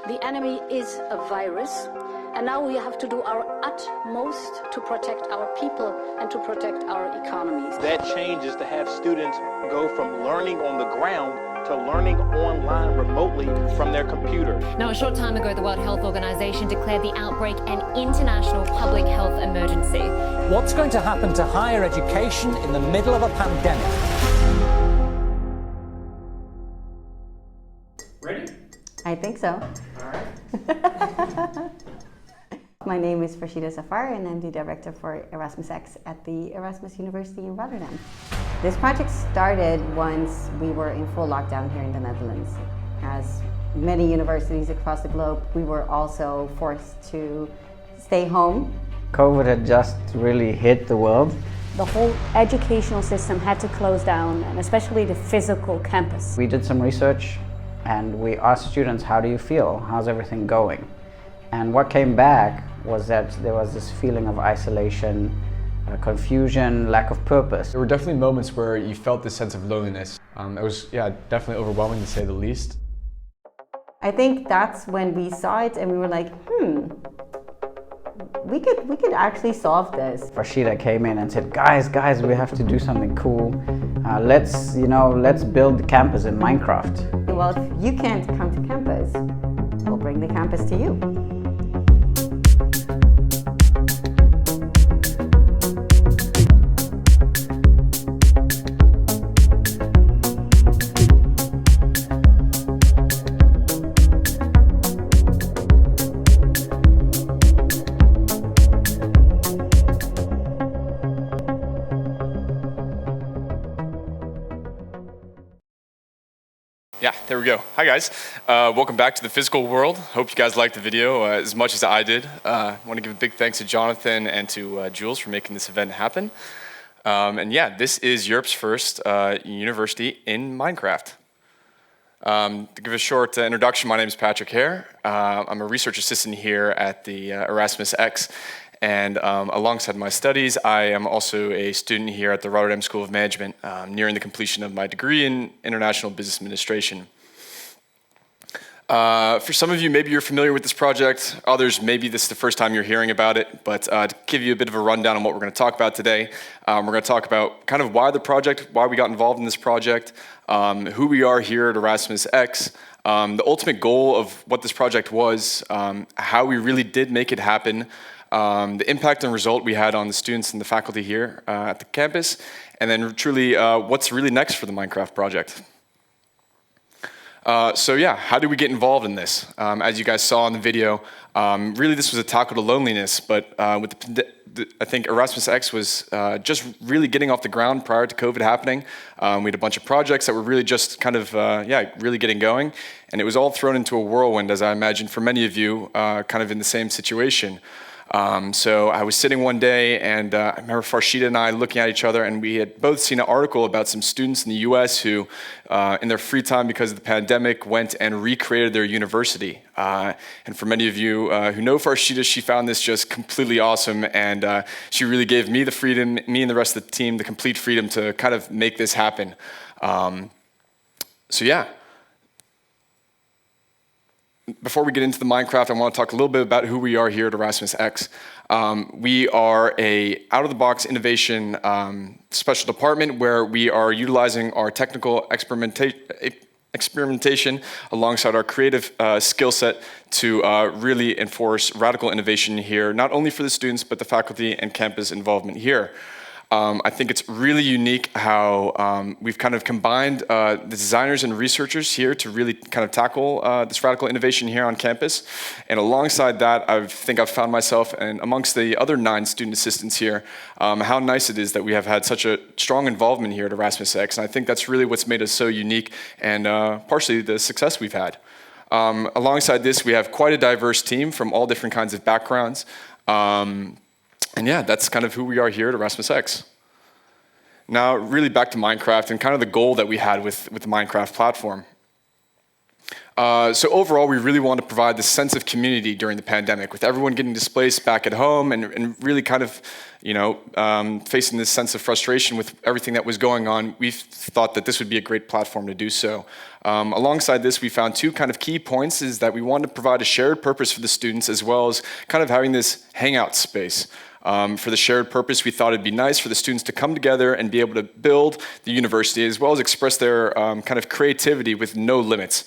The enemy is a virus, and now we have to do our utmost to protect our people and to protect our economies. That change is to have students go from learning on the ground to learning online remotely from their computer. Now, a short time ago, the World Health Organization declared the outbreak an international public health emergency. What's going to happen to higher education in the middle of a pandemic? Ready? I think so. All right. My name is Farshida Zafar and I'm the director for Erasmus X at the Erasmus University in Rotterdam. This project started once we were in full lockdown here in the Netherlands. As many universities across the globe, we were also forced to stay home. COVID had just really hit the world. The whole educational system had to close down, and especially the physical campus. We did some research and we asked students, how do you feel? How's everything going? And what came back was that there was this feeling of isolation, confusion, lack of purpose. There were definitely moments where you felt this sense of loneliness. It was, definitely overwhelming to say the least. I think that's when we saw it and we were like, we could actually solve this. Farshida came in and said, guys, we have to do something cool. Let's build the campus in Minecraft. Well, if you can't come to campus, we'll bring the campus to you. Yeah, there we go. Hi guys, welcome back to the physical world. Hope you guys liked the video as much as I did. I want to give a big thanks to Jonathan and to Jules for making this event happen. And yeah, this is Europe's first university in Minecraft. To give a short introduction, my name is Patrick Hare. I'm a research assistant here at the Erasmus X. And alongside my studies, I am also a student here at the Rotterdam School of Management, nearing the completion of my degree in International Business Administration. For some of you, maybe you're familiar with this project. Others, maybe this is the first time you're hearing about it. But to give you a bit of a rundown on what we're going to talk about today, we're going to talk about kind of why the project, why we got involved in this project, who we are here at Erasmus X, the ultimate goal of what this project was, how we really did make it happen, the impact and result we had on the students and the faculty here at the campus, and then truly what's really next for the Minecraft project. So yeah, how did we get involved in this? As you guys saw in the video, really this was a tackle to loneliness, but I think Erasmus X was just really getting off the ground prior to COVID happening. We had a bunch of projects that were really just kind of, really getting going, and it was all thrown into a whirlwind, as I imagine for many of you, kind of in the same situation. So I was sitting one day and I remember Farshida and I looking at each other, and we had both seen an article about some students in the US who, in their free time because of the pandemic, went and recreated their university. And for many of you who know Farshida, she found this just completely awesome, and she really gave me the freedom, me and the rest of the team, the complete freedom to kind of make this happen. So yeah. Before we get into the Minecraft, I want to talk a little bit about who we are here at Erasmus X. We are a out-of-the-box innovation special department where we are utilizing our technical experimentation alongside our creative skill set to really enforce radical innovation here, not only for the students, but the faculty and campus involvement here. I think it's really unique how we've kind of combined the designers and researchers here to really kind of tackle this radical innovation here on campus. And alongside that, I think I've found myself, and amongst the other 9 student assistants here, how nice it is that we have had such a strong involvement here at Erasmus X. And I think that's really what's made us so unique and partially the success we've had. Alongside this, we have quite a diverse team from all different kinds of backgrounds. And yeah, that's kind of who we are here at Erasmus X. Now, really back to Minecraft and kind of the goal that we had with the Minecraft platform. So overall, we really wanted to provide this sense of community during the pandemic, with everyone getting displaced back at home and really kind of, facing this sense of frustration with everything that was going on. We thought that this would be a great platform to do so. Alongside this, we found two kind of key points, is that we wanted to provide a shared purpose for the students, as well as kind of having this hangout space. For the shared purpose, we thought it'd be nice for the students to come together and be able to build the university, as well as express their kind of creativity with no limits.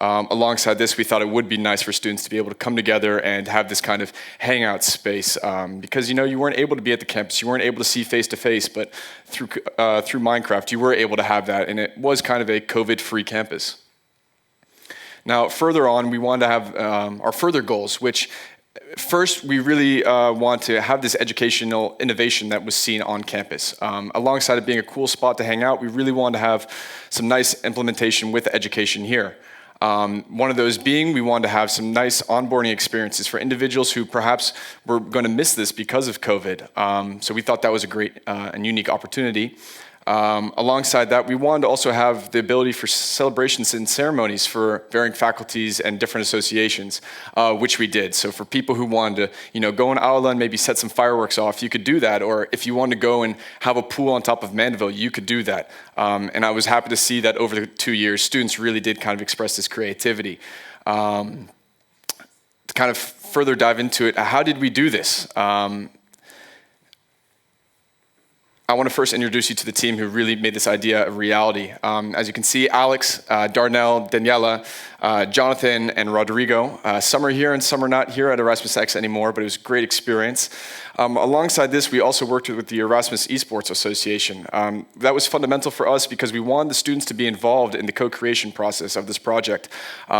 Alongside this, we thought it would be nice for students to be able to come together and have this kind of hangout space, because you weren't able to be at the campus, you weren't able to see face to face, but through Minecraft, you were able to have that, and it was kind of a COVID-free campus. Now, further on, we wanted to have our further goals, which first, we really want to have this educational innovation that was seen on campus. Alongside it being a cool spot to hang out, we really wanted to have some nice implementation with education here. One of those being, we wanted to have some nice onboarding experiences for individuals who perhaps were going to miss this because of COVID. So we thought that was a great and unique opportunity. Alongside that, we wanted to also have the ability for celebrations and ceremonies for varying faculties and different associations, which we did. So for people who wanted to, go in Aula and maybe set some fireworks off, you could do that. Or if you wanted to go and have a pool on top of Mandeville, you could do that. And I was happy to see that over the 2 years, students really did kind of express this creativity. To kind of further dive into it, how did we do this? I want to first introduce you to the team who really made this idea a reality. As you can see, Alex, Darnell, Daniela, Jonathan, and Rodrigo. Some are here and some are not here at Erasmus X anymore, but it was a great experience. Alongside this, we also worked with the Erasmus Esports Association. That was fundamental for us because we wanted the students to be involved in the co-creation process of this project.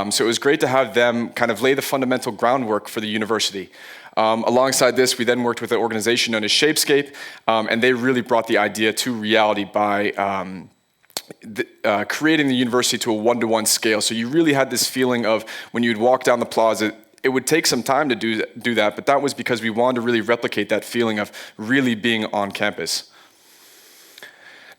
So it was great to have them kind of lay the fundamental groundwork for the university. Alongside this, we then worked with an organization known as Shapescape, and they really brought the idea to reality by creating the university to a one-to-one scale. So you really had this feeling of when you'd walk down the plaza, it would take some time to do that, but that was because we wanted to really replicate that feeling of really being on campus.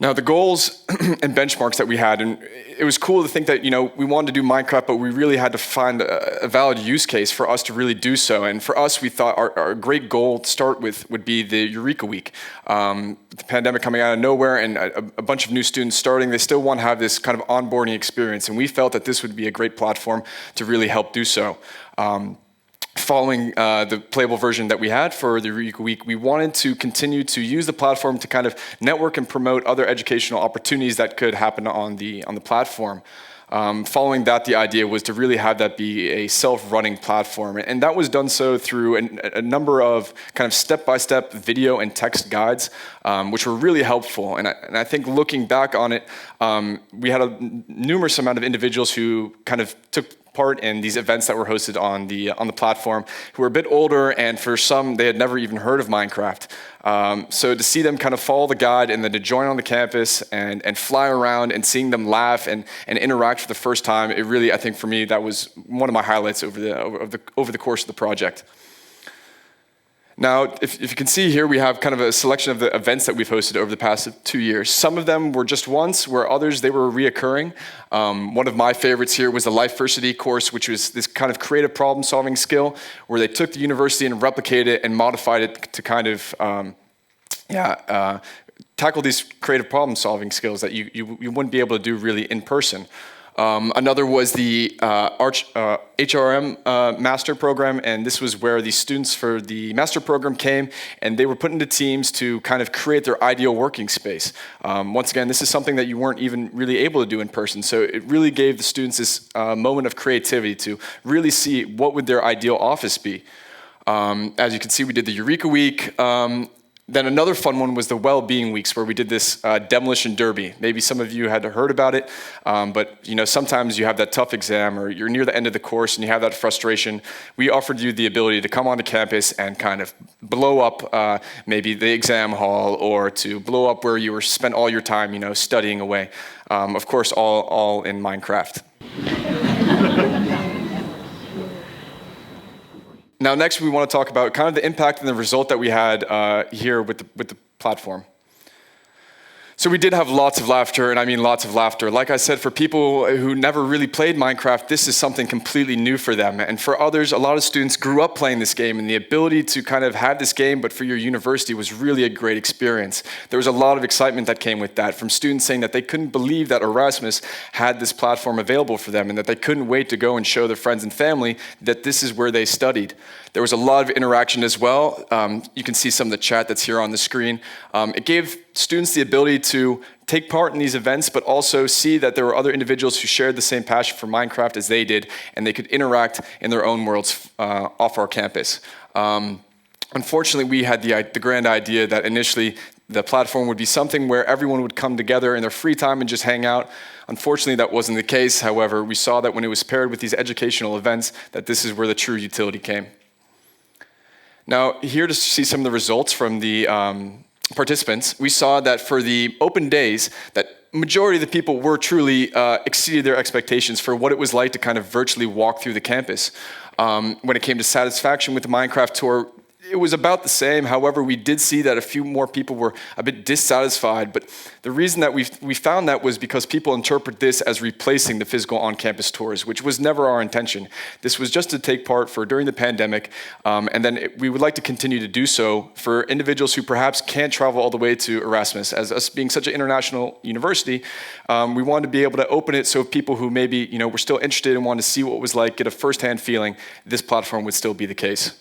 Now, the goals and benchmarks that we had, and it was cool to think that, we wanted to do Minecraft, but we really had to find a valid use case for us to really do so. And for us, we thought our great goal to start with would be the Eureka Week. The pandemic coming out of nowhere and a bunch of new students starting, they still want to have this kind of onboarding experience. And we felt that this would be a great platform to really help do so. Following the playable version that we had for the Eureka Week, we wanted to continue to use the platform to kind of network and promote other educational opportunities that could happen on the platform. Following that, the idea was to really have that be a self-running platform. And that was done so through a number of kind of step-by-step video and text guides, which were really helpful. And I think looking back on it, we had a numerous amount of individuals who kind of took part in these events that were hosted on the platform, who were a bit older, and for some, they had never even heard of Minecraft. So to see them kind of follow the guide and then to join on the campus and fly around and seeing them laugh and interact for the first time, it really, I think for me, that was one of my highlights over the course of the project. Now, if you can see here, we have kind of a selection of the events that we've hosted over the past 2 years. Some of them were just once, where others, they were reoccurring. One of my favorites here was the Lifersity course, which was this kind of creative problem-solving skill, where they took the university and replicated it and modified it to kind of, tackle these creative problem-solving skills that you wouldn't be able to do really in person. Another was the HRM master program, and this was where the students for the master program came and they were put into teams to kind of create their ideal working space. Once again, this is something that you weren't even really able to do in person, so it really gave the students this moment of creativity to really see what would their ideal office be. As you can see, we did the Eureka Week. Then another fun one was the Well-Being Weeks, where we did this demolition derby. Maybe some of you had heard about it, but sometimes you have that tough exam or you're near the end of the course and you have that frustration. We offered you the ability to come onto campus and kind of blow up maybe the exam hall, or to blow up where you spent all your time, studying away. Of course, all in Minecraft. Now, next we want to talk about kind of the impact and the result that we had here with the platform. So we did have lots of laughter, and I mean lots of laughter. Like I said, for people who never really played Minecraft, this is something completely new for them. And for others, a lot of students grew up playing this game, and the ability to kind of have this game, but for your university, was really a great experience. There was a lot of excitement that came with that, from students saying that they couldn't believe that Erasmus had this platform available for them, and that they couldn't wait to go and show their friends and family that this is where they studied. There was a lot of interaction as well. You can see some of the chat that's here on the screen. It gave students the ability to take part in these events, but also see that there were other individuals who shared the same passion for Minecraft as they did, and they could interact in their own worlds off our campus. Unfortunately, we had the grand idea that initially the platform would be something where everyone would come together in their free time and just hang out. Unfortunately, that wasn't the case. However, we saw that when it was paired with these educational events, that this is where the true utility came. Now, here to see some of the results from the participants, we saw that for the open days, that majority of the people were truly exceeded their expectations for what it was like to kind of virtually walk through the campus. When it came to satisfaction with the Minecraft tour, it was about the same. However, we did see that a few more people were a bit dissatisfied, but the reason that we found that was because people interpret this as replacing the physical on-campus tours, which was never our intention. This was just to take part for during the pandemic, and then we would like to continue to do so for individuals who perhaps can't travel all the way to Erasmus. As us being such an international university, we wanted to be able to open it so people who maybe were still interested and wanted to see what it was like, get a first-hand feeling, this platform would still be the case.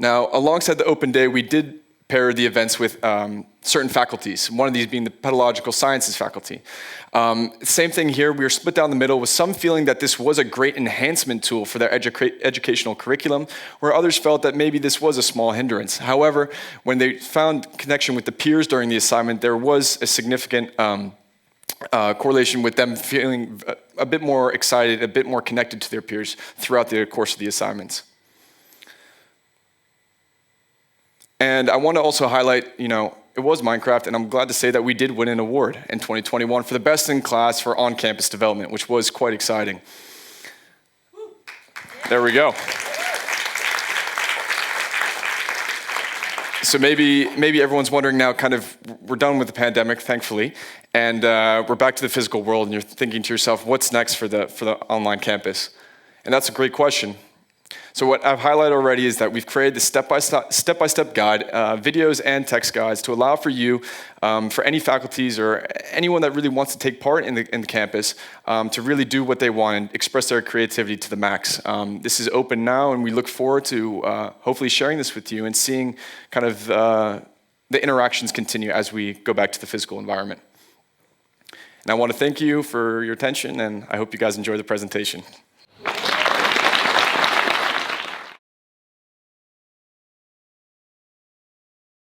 Now, alongside the open day, we did pair the events with certain faculties, one of these being the pedagogical sciences faculty. Same thing here, we were split down the middle with some feeling that this was a great enhancement tool for their educational curriculum, where others felt that maybe this was a small hindrance. However, when they found connection with the peers during the assignment, there was a significant correlation with them feeling a bit more excited, a bit more connected to their peers throughout the course of the assignments. And I want to also highlight, it was Minecraft, and I'm glad to say that we did win an award in 2021 for the best in class for on-campus development, which was quite exciting. There we go. So maybe everyone's wondering now, we're done with the pandemic, thankfully, and we're back to the physical world, and you're thinking to yourself, what's next for the online campus? And that's a great question. So what I've highlighted already is that we've created the step-by-step guide, videos and text guides to allow for you, for any faculties or anyone that really wants to take part in the campus, to really do what they want and express their creativity to the max. This is open now, and we look forward to hopefully sharing this with you and seeing the interactions continue as we go back to the physical environment. And I want to thank you for your attention, and I hope you guys enjoy the presentation.